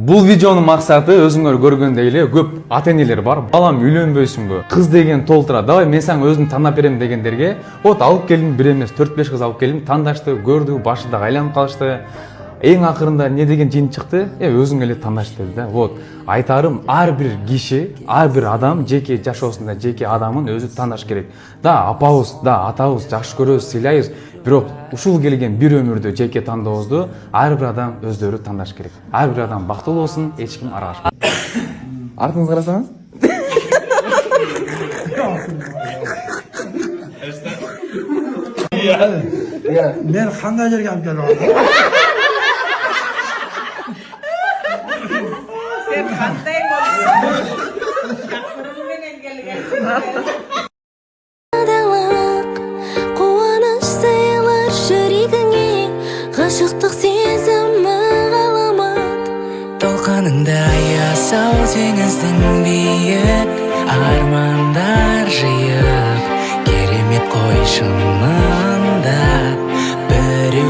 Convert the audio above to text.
Бул видеонун максаты өзүңөр көргөндөй эле көп ата-энелер бар. Балам үйлөнбөйсүңбү? Кыз деген толтура. Давай мен сага өзүм тандап берем дегендерге, вот алып келдим, бир эмес 4-5 кыз алып келдим, тандашты, көрдү, башында айланып калышты. Эң акырында не деген жин чыкты? Өзүң эле тандаш деди да. Вот айтарым, ар бир киши, ар бир адам жеке жашоосунда жеке адамын өзү тандаш керек. Да, апабыз, да, атабыз жакшы көрөбүз, сыйлайбыз. Бирок ушул келген бир өмүрдө жеке тандообузду ар бир адам өздөрү тандаш керек. Ар бир адам бактылуу болсун, эч ким аралашпасын. Артыңызга карасаңыз? Men qanday yerga olib kelyapman? Sen qanday bo'lding? Chaqiruvmen kelgan. Quvonch saylar shurigingga, g'ashiqlik sezimi g'alamat. Толқыныңда ясау теңіздің биік, армандар жиі.